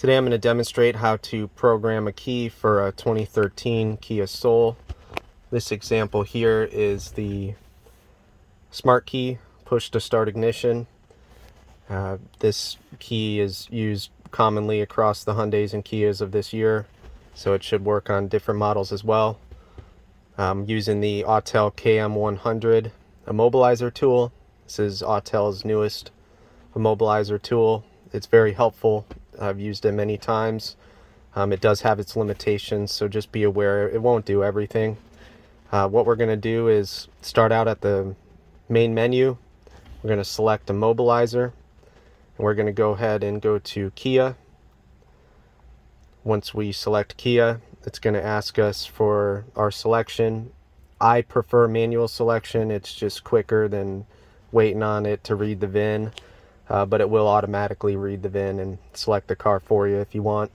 Today I'm going to demonstrate how to program a key for a 2013 Kia Soul. This example here is the smart key, push to start ignition. This key is used commonly across the Hyundais and Kias of this year, so it should work on different models as well. I'm using the Autel KM100 immobilizer tool. This is Autel's newest immobilizer tool. It's very helpful. I've used it many times. It does have its limitations, so just be aware it won't do everything. What we're going to do is start out at the main menu. We're going to select immobilizer, and we're going to go ahead and go to Kia. Once we select Kia, it's going to ask us for our selection. I prefer manual selection. It's just quicker than waiting on it to read the VIN. But it will automatically read the VIN and select the car for you if you want.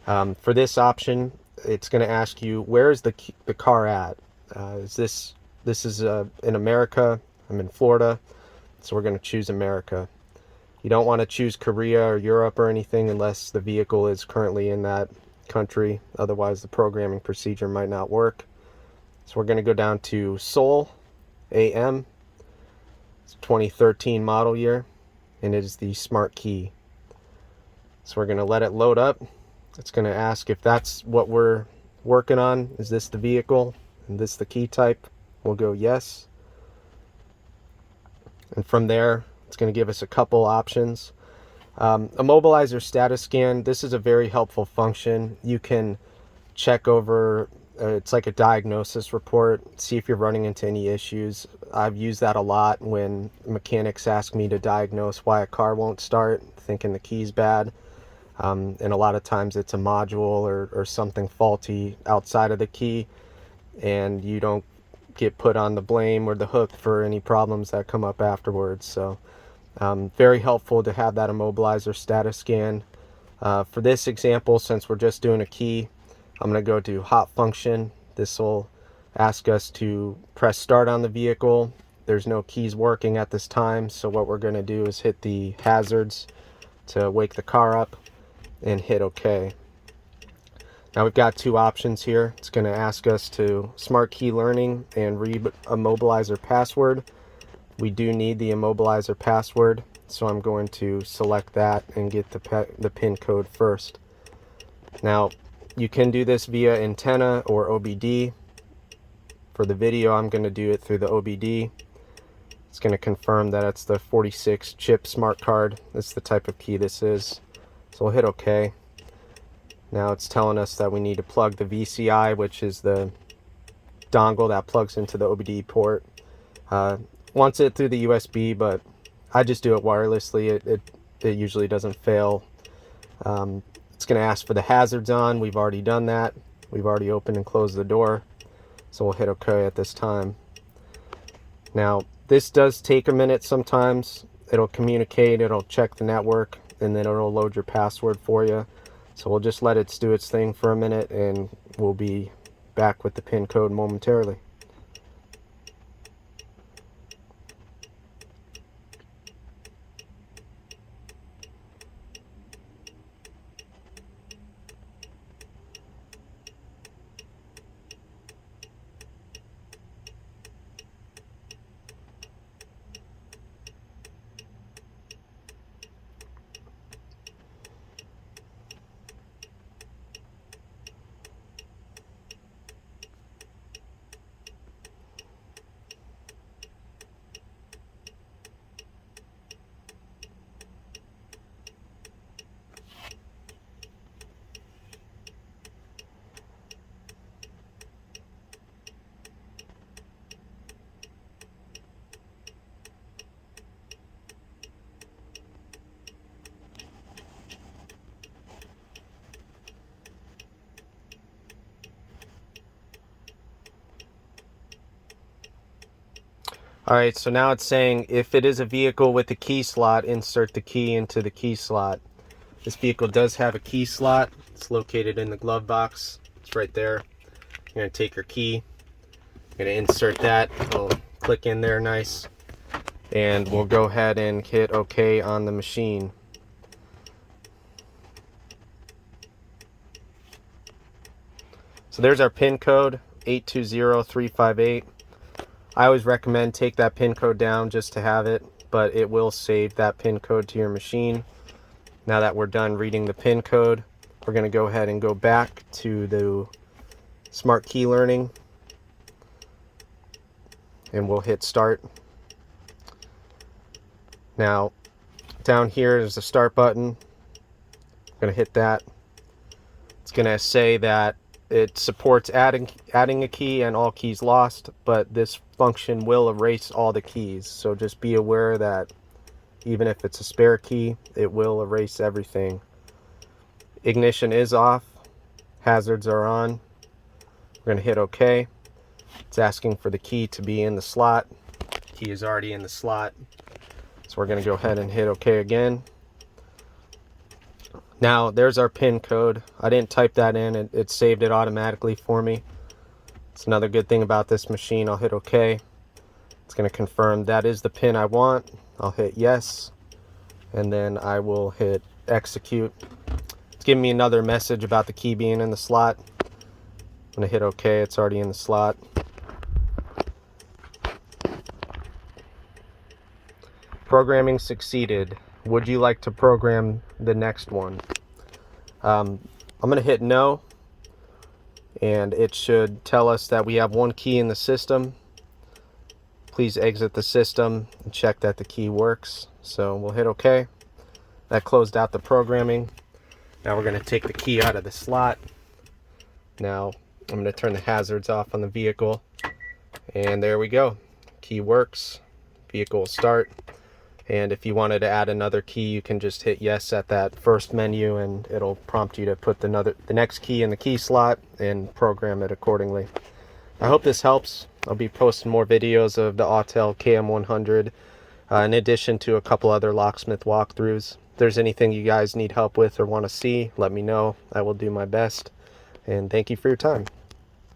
For this option, it's going to ask you, where is the car at? This is in America. I'm in Florida, so we're going to choose America. You don't want to choose Korea or Europe or anything unless the vehicle is currently in that country. Otherwise, the programming procedure might not work. So we're going to go down to Seoul AM. It's 2013 model year, and it is the smart key. So we're going to let it load up. It's going to ask if that's what we're working on. Is this the vehicle? And this the key type? We'll go yes. And from there, it's going to give us a couple options. Immobilizer status scan. This is a very helpful function. You can check over, it's like a diagnosis report, see if you're running into any issues. I've used that a lot when mechanics ask me to diagnose why a car won't start, thinking the key's bad. And a lot of times it's a module or something faulty outside of the key, and you don't get put on the blame or the hook for any problems that come up afterwards. So very helpful to have that immobilizer status scan. For this example, since we're just doing a key, I'm going to go to hot function. This will ask us to press start on the vehicle. There's no keys working at this time, so what we're going to do is hit the hazards to wake the car up and hit OK. Now we've got two options here. It's going to ask us to smart key learning and read immobilizer password. We do need the immobilizer password, so I'm going to select that and get the PIN code first. Now you can do this via antenna or OBD. For the video, I'm going to do it through the OBD. It's going to confirm that it's the 46 chip smart card. That's the type of key this is. So we'll hit OK. Now it's telling us that we need to plug the VCI, which is the dongle that plugs into the OBD port. Wants it through the USB, but I just do it wirelessly. It usually doesn't fail. It's going to ask for the hazards on. We've already done that. We've already opened and closed the door. So we'll hit OK at this time. Now, this does take a minute sometimes. It'll communicate, it'll check the network, and then it'll load your password for you. So we'll just let it do its thing for a minute, and we'll be back with the PIN code momentarily. Alright, so now it's saying if it is a vehicle with a key slot, insert the key into the key slot. This vehicle does have a key slot. It's located in the glove box. It's right there. You're going to take your key. You're going to insert that. It'll click in there nice. And we'll go ahead and hit OK on the machine. So there's our pin code, 820358. I always recommend take that pin code down just to have it, but it will save that pin code to your machine. Now that we're done reading the pin code, we're going to go ahead and go back to the Smart Key Learning, and we'll hit start. Now down here is the start button. I'm going to hit that. It's going to say that it supports adding a key and all keys lost, but this function will erase all the keys. So just be aware that even if it's a spare key, it will erase everything. Ignition is off. Hazards are on. We're going to hit OK. It's asking for the key to be in the slot. Key is already in the slot. So we're going to go ahead and hit OK again. Now there's our pin code. I didn't type that in. It saved it automatically for me. It's another good thing about this machine. I'll hit OK. It's going to confirm that is the pin I want. I'll hit yes. And then I will hit execute. It's giving me another message about the key being in the slot. I'm going to hit OK. It's already in the slot. Programming succeeded. Would you like to program the next one? I'm going to hit no, and it should tell us that we have one key in the system. Please exit the system and check that the key works. So we'll hit OK. That closed out the programming. Now we're going to take the key out of the slot. Now I'm going to turn the hazards off on the vehicle, and there we go. Key works. Vehicle will start. And if you wanted to add another key, you can just hit yes at that first menu, and it'll prompt you to put the next key in the key slot and program it accordingly. I hope this helps. I'll be posting more videos of the Autel KM100 in addition to a couple other locksmith walkthroughs. If there's anything you guys need help with or want to see, let me know. I will do my best. And thank you for your time.